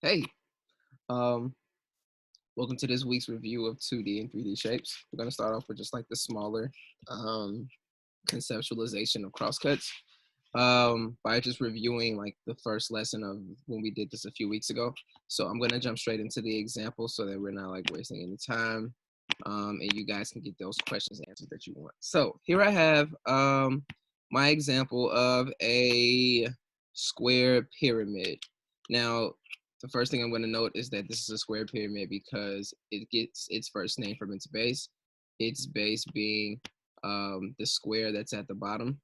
Hey, um, welcome to this week's review of 2D and 3D shapes. We're going to start off with just like the smaller um, conceptualization of crosscuts by just reviewing like the first lesson of when we did this a few weeks ago. So I'm going to jump straight into the example so that we're not like wasting any time and you guys can get those questions answered that you want. So here I have my example of a square pyramid. Now, the first thing I'm going to note is that this is a square pyramid because it gets its first name from its base being the square that's at the bottom.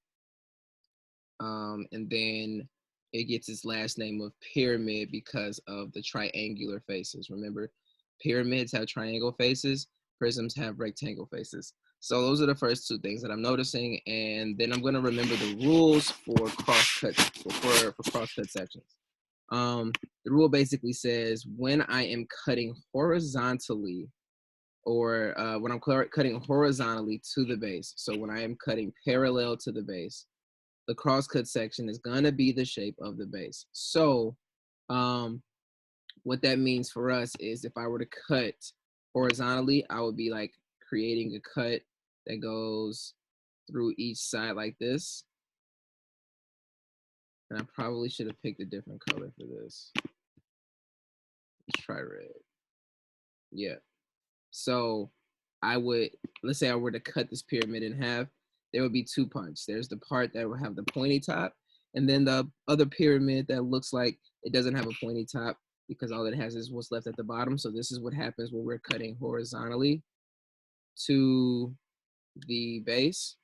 And then it gets its last name of pyramid because of the triangular faces. Remember, pyramids have triangle faces, prisms have rectangle faces. So those are the first two things that I'm noticing, and then I'm going to remember the rules for crosscuts for crosscut sections. The rule basically says when I am cutting horizontally, or when I'm cutting horizontally to the base, so when I am cutting parallel to the base, the crosscut section is gonna be the shape of the base. So what that means for us is if I were to cut horizontally, I would be like creating a cut that goes through each side like this. And I probably should have picked a different color for this. Let's try red. Yeah. So I would, let's say I were to cut this pyramid in half, there would be two parts. There's the part that will have the pointy top, and then the other pyramid that looks like it doesn't have a pointy top because all it has is what's left at the bottom. So this is what happens when we're cutting horizontally to the base.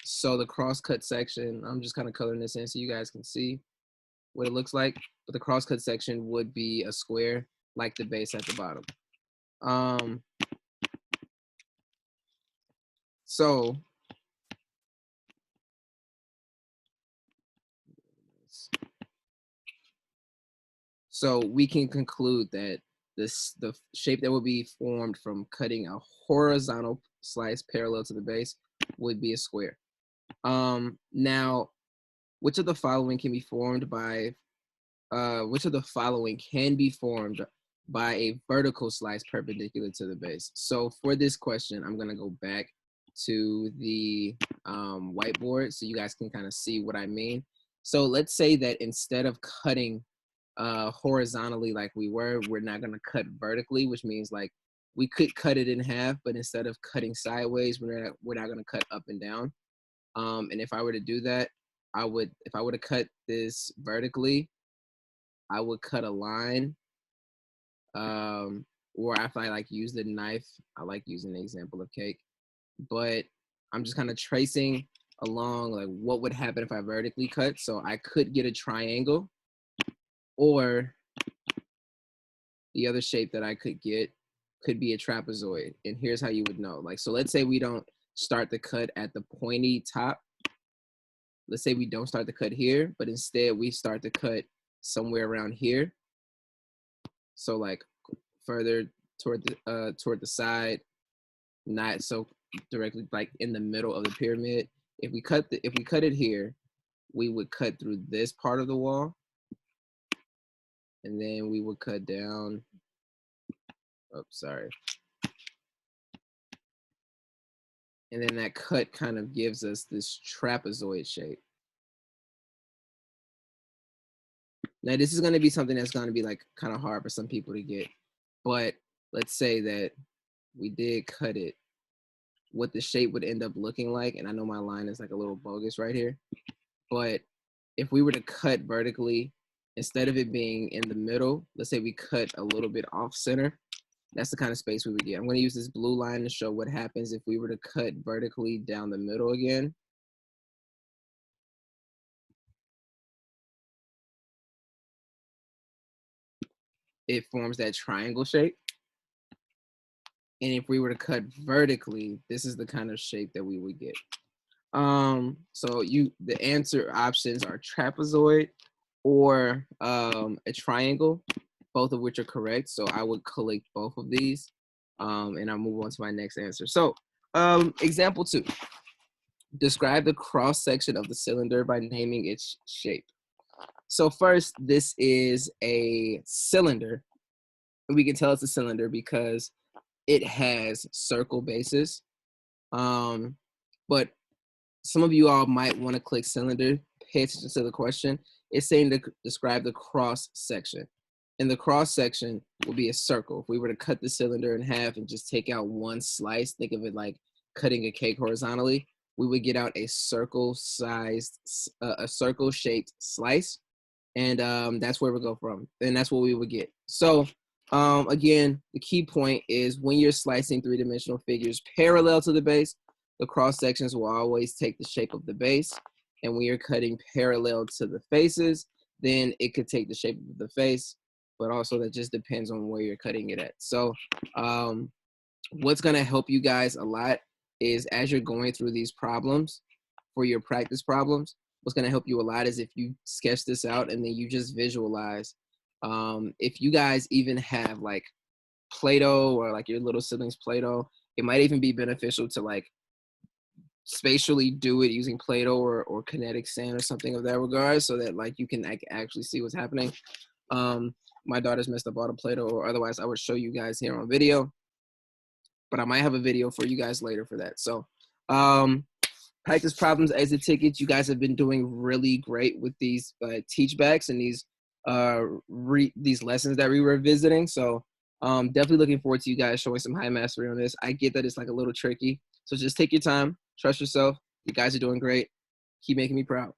So the crosscut section, I'm just kind of coloring this in so you guys can see what it looks like. But the crosscut section would be a square like the base at the bottom. So we can conclude that the shape that would be formed from cutting a horizontal slice parallel to the base would be a square. Now, which of the following can be formed by a vertical slice perpendicular to the base? So for this question, I'm gonna go back to the whiteboard so you guys can kind of see what I mean. So let's say that instead of cutting horizontally like we're not gonna cut vertically, which means like we could cut it in half, but instead of cutting sideways, we're not gonna cut up and down. And if I were to do that, if I were to cut this vertically, I would cut a line. Or if I like use the knife, I like using the example of cake, but I'm just kind of tracing along like what would happen if I vertically cut. So I could get a triangle, or the other shape that I could get could be a trapezoid. And here's how you would know. Like, so let's say we don't start the cut at the pointy top. Let's say we don't start the cut here, but instead we start the cut somewhere around here. So like further toward the side, not so directly like in the middle of the pyramid. If we cut it here, we would cut through this part of the wall, and then we would cut down. Oh, sorry. And then that cut kind of gives us this trapezoid shape. Now this is going to be something that's going to be like kind of hard for some people to get, but let's say that we did cut it, what the shape would end up looking like, and I know my line is like a little bogus right here, but if we were to cut vertically, instead of it being in the middle, let's say we cut a little bit off center, that's the kind of space we would get. I'm going to use this blue line to show what happens if we were to cut vertically down the middle again. It forms that triangle shape. And if we were to cut vertically, this is the kind of shape that we would get. So the answer options are trapezoid or a triangle, both of which are correct. So I would collect both of these, and I'll move on to my next answer. So example 2, describe the cross section of the cylinder by naming its shape. So first, this is a cylinder. We can tell it's a cylinder because it has circle bases. But some of you all might want to click cylinder. Pay attention to the question. It's saying to describe the cross section. And the cross section will be a circle. If we were to cut the cylinder in half and just take out one slice, think of it like cutting a cake horizontally, we would get out a circle-sized, a circle-shaped slice. And that's where we go from. And that's what we would get. So again, the key point is when you're slicing three-dimensional figures parallel to the base, the cross sections will always take the shape of the base. And when you're cutting parallel to the faces, then it could take the shape of the face, but also that just depends on where you're cutting it at. So what's gonna help you guys a lot is as you're going through these problems for your practice problems, what's gonna help you a lot is if you sketch this out and then you just visualize. If you guys even have like Play-Doh or like your little siblings Play-Doh, it might even be beneficial to like spatially do it using Play-Doh or kinetic sand or something of that regard so that like you can actually see what's happening. My daughter's messed up all the Play-Doh, or otherwise I would show you guys here on video, but I might have a video for you guys later for that. So practice problems, exit tickets. You guys have been doing really great with these teach backs and these lessons that we were visiting. So definitely looking forward to you guys showing some high mastery on this. I get that it's like a little tricky. So just take your time, trust yourself. You guys are doing great. Keep making me proud.